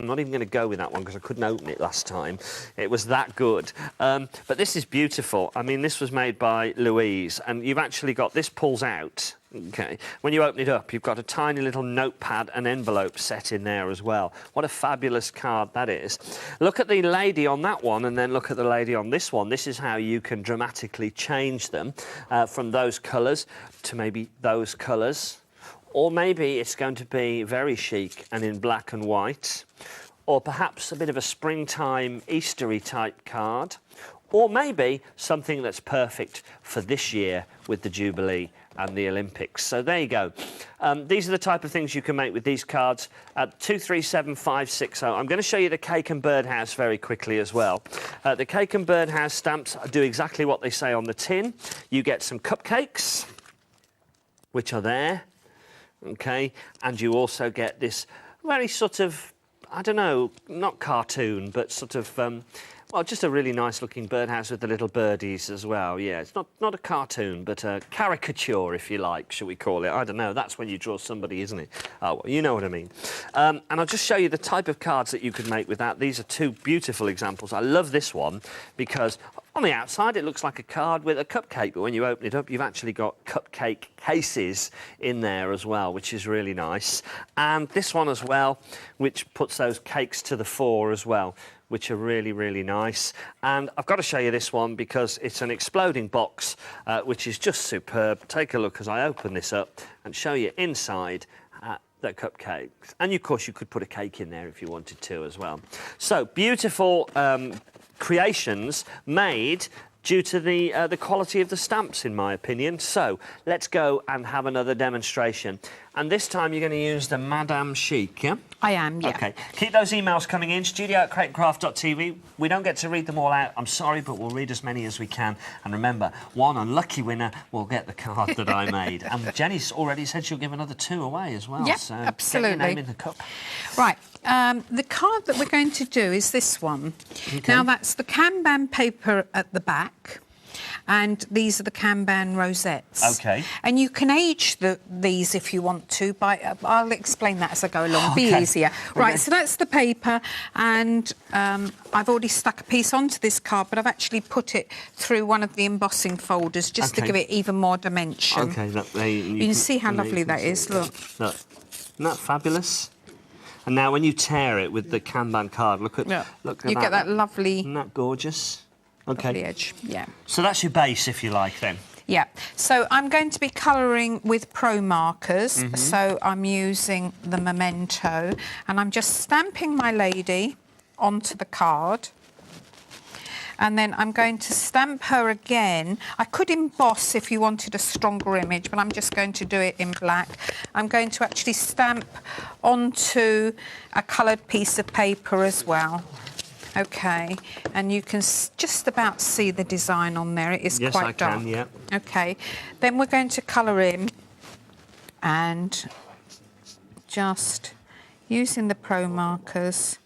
I'm not even going to go with that one because I couldn't open it last time. It was that good. But this is beautiful. I mean, this was made by Louise, and you've actually got... This pulls out. OK. When you open it up, you've got a tiny little notepad and envelope set in there as well. What a fabulous card that is. Look at the lady on that one and then look at the lady on this one. This is how you can dramatically change them from those colours to maybe those colours. Or maybe it's going to be very chic and in black and white. Or perhaps a bit of a springtime Eastery type card. Or maybe something that's perfect for this year with the Jubilee and the Olympics. So there you go. These are the type of things you can make with these cards at 237560. I'm going to show you the Cake and Birdhouse very quickly as well. The Cake and Birdhouse stamps do exactly what they say on the tin. You get some cupcakes, which are there, OK? And you also get this very sort of, I don't know, not cartoon, but sort of... well, just a really nice-looking birdhouse with the little birdies as well. Yeah, it's not a cartoon, but a caricature, if you like, shall we call it? I don't know. That's when you draw somebody, isn't it? Oh, well, you know what I mean. And I'll just show you the type of cards that you could make with that. These are two beautiful examples. I love this one because on the outside it looks like a card with a cupcake, but when you open it up, you've actually got cupcake cases in there as well, which is really nice. And this one as well, which puts those cakes to the fore as well, which are really, really nice. And I've got to show you this one because it's an exploding box, which is just superb. Take a look as I open this up and show you inside the cupcakes. And, of course, you could put a cake in there if you wanted to as well. So, beautiful creations made due to the quality of the stamps, in my opinion. So, let's go and have another demonstration. And this time you're going to use the Madame Chic, yeah? I am, yeah. OK. Keep those emails coming in, studio@createandcraft.tv. We don't get to read them all out, I'm sorry, but we'll read as many as we can. And remember, one unlucky winner will get the card that I made. And Jenny's already said she'll give another 2 away as well. Yep, so absolutely. Get your name in the cup. Right. The card that we're going to do is this one. Okay. Now, that's the Kanban paper at the back. And these are the Kanban rosettes. OK. And you can age these if you want to. I'll explain that as I go along. Be easier. Right, so that's the paper. And I've already stuck a piece onto this card, but I've actually put it through one of the embossing folders just to give it even more dimension. OK. You can see how lovely that is. Look. Look. Isn't that fabulous? And now when you tear it with the Kanban card, look at that. You get that lovely... Isn't that gorgeous? OK. Lovely edge, yeah. So that's your base, if you like, then. Yeah. So I'm going to be colouring with Pro markers. So I'm using the Memento. And I'm just stamping my lady onto the card. And then I'm going to stamp her again. I could emboss if you wanted a stronger image, but I'm just going to do it in black. I'm going to actually stamp onto a coloured piece of paper as well. OK, and you can just about see the design on there. It is quite dark. Yes, I can, yeah. OK, then we're going to colour in and just using the Pro markers.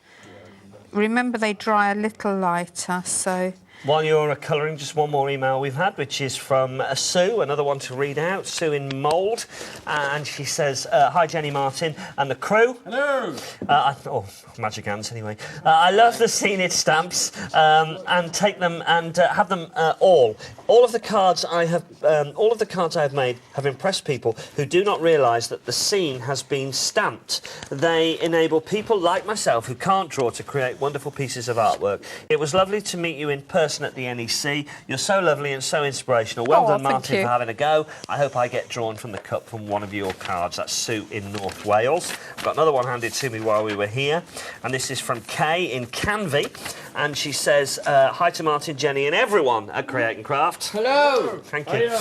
Remember, they dry a little lighter, so... While you're colouring, just one more email we've had, which is from Sue, another one to read out, Sue in Mould, and she says, hi, Jenny Martin and the crew. Hello. Oh, magic hands, anyway. I love the Scenic stamps and take them and have them all. All of the cards I have made have impressed people who do not realise that the scene has been stamped. They enable people like myself who can't draw to create wonderful pieces of artwork. It was lovely to meet you in person at the NEC. You're so lovely and so inspirational. Well done, Martin, for having a go. I hope I get drawn from the cup from one of your cards. That's Sue in North Wales. I've got another one handed to me while we were here, and this is from Kay in Canvey, and she says, hi to Martin, Jenny and everyone at Create and Craft. Hello. Thank you.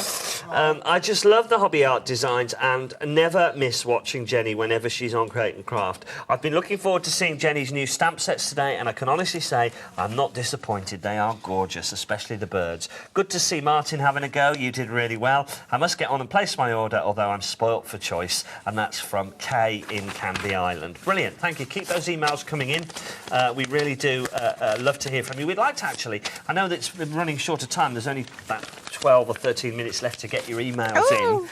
I just love the hobby art designs and never miss watching Jenny whenever she's on Create and Craft. I've been looking forward to seeing Jenny's new stamp sets today, and I can honestly say I'm not disappointed. They are gorgeous, especially the birds. Good to see Martin having a go. You did really well. I must get on and place my order, although I'm spoilt for choice. And that's from Kay in Canvey Island. Brilliant. Thank you. Keep those emails coming in. We really do love to hear from you. We'd like to actually... I know that it's running short of time. There's only about 12 or 13 minutes left to get your emails in.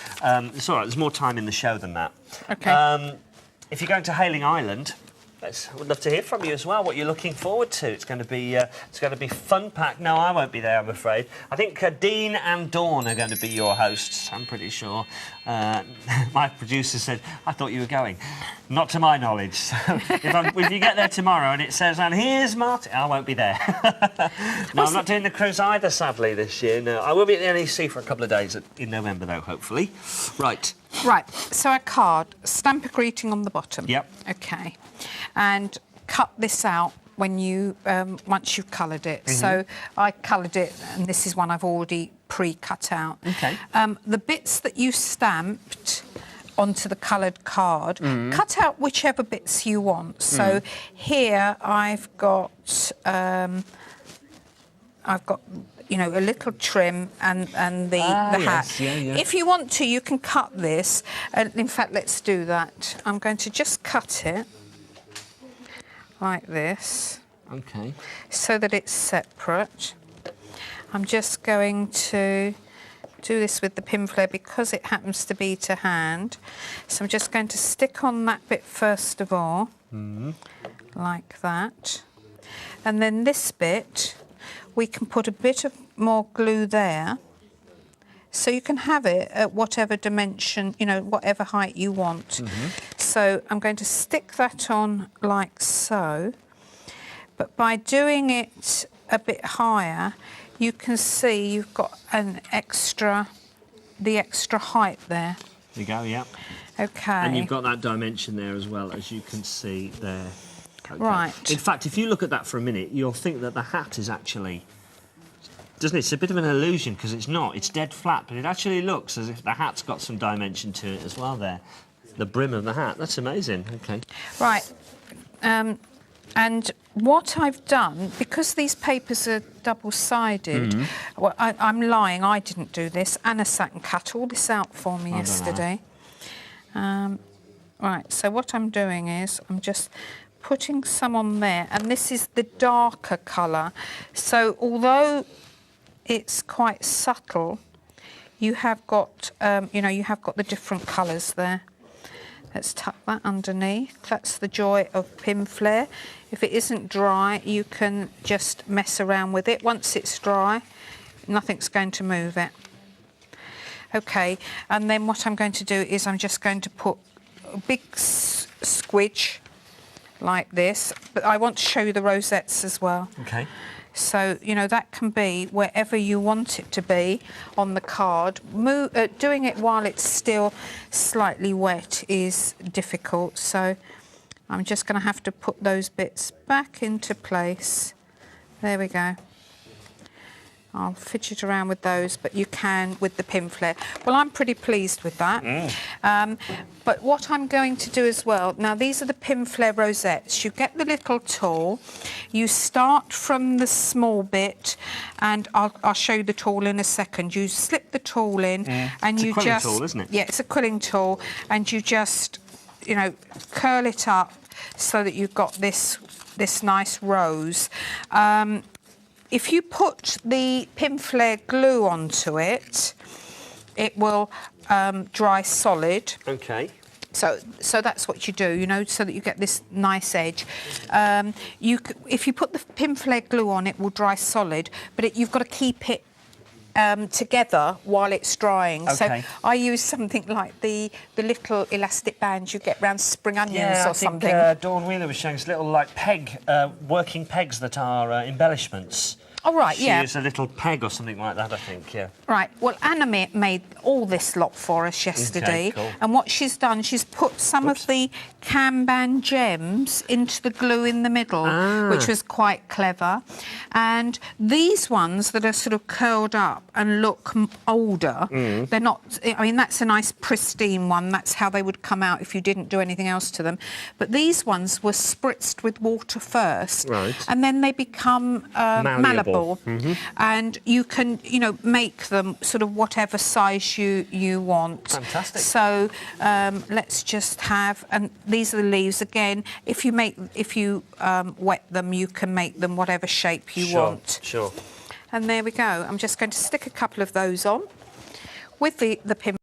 It's all right. There's more time in the show than that. OK. If you're going to Hailing Island... Would love to hear from you as well. What you're looking forward to? It's going to be fun packed. No, I won't be there, I'm afraid. I think Dean and Dawn are going to be your hosts. I'm pretty sure. My producer said I thought you were going. Not to my knowledge. So if you get there tomorrow and it says, "And here's Martin," I won't be there. No, I'm not doing the cruise either, sadly, this year. No, I will be at the NEC for a couple of days in November, though, hopefully. Right. Right. So a card, stamp a greeting on the bottom. Yep. Okay. And cut this out when you once you've coloured it. So I coloured it, and this is one I've already pre-cut out. Okay. The bits that you stamped onto the coloured card, cut out whichever bits you want. So here I've got you know, a little trim and the hat. Yes, yeah. If you want to, you can cut this. In fact, let's do that. I'm going to just cut it like this. Okay. So that it's separate. I'm just going to do this with the pin flare because it happens to be to hand. So I'm just going to stick on that bit first of all, like that. And then this bit, we can put a bit of more glue there. So you can have it at whatever dimension, you know, whatever height you want. So I'm going to stick that on like so. But by doing it a bit higher, you can see you've got the extra height there. There you go, yeah. Okay. And you've got that dimension there as well, as you can see there. Okay. Right. In fact, if you look at that for a minute, you'll think that the hat is actually... Doesn't it? It's a bit of an illusion because it's not. It's dead flat, but it actually looks as if the hat's got some dimension to it as well there. The brim of the hat. That's amazing. Okay. Right. And what I've done, because these papers are double-sided, well, I'm lying, I didn't do this. Anna sat and cut all this out for me yesterday. Right, so what I'm doing is I'm just putting some on there, and this is the darker colour. So although it's quite subtle, you have got, you know, you have got the different colours there. Let's tuck that underneath. That's the joy of pin flare. If it isn't dry, you can just mess around with it. Once it's dry, nothing's going to move it. Okay, and then what I'm going to do is I'm just going to put a big squidge like this, but I want to show you the rosettes as well. Okay. So, you know, that can be wherever you want it to be on the card. Doing it while it's still slightly wet is difficult, so I'm just going to have to put those bits back into place. There we go. I'll fidget around with those, but you can with the pin flare. Well, I'm pretty pleased with that. But what I'm going to do as well, now these are the pin flare rosettes. You get the little tool, you start from the small bit, and I'll show you the tool in a second. You slip the tool in, and you just... It's a quilling tool, isn't it? Yeah, it's a quilling tool, and you just, you know, curl it up so that you've got this nice rose. If you put the pin flare glue onto it, it will dry solid. Okay. So that's what you do, you know, so that you get this nice edge. If you put the pin flare glue on, it will dry solid, but you've got to keep it together while it's drying. Okay. So I use something like the little elastic bands you get round spring onions or something. I think Dawn Wheeler was showing us little, like, working pegs that are embellishments. Oh, right, She yeah. used a little peg or something like that, I think, yeah. Right, well, Anna made all this lot for us yesterday. Okay, cool. And what she's done, she's put some of the Kanban gems into the glue in the middle, which was quite clever. And these ones that are sort of curled up and look older, they're not... I mean, that's a nice pristine one. That's how they would come out if you didn't do anything else to them. But these ones were spritzed with water first. Right. And then they become malleable. And you can, you know, make them sort of whatever size you want. Fantastic. So let's just have, and these are the leaves again. If you wet them, you can make them whatever shape you want. Sure. And there we go. I'm just going to stick a couple of those on with the pin.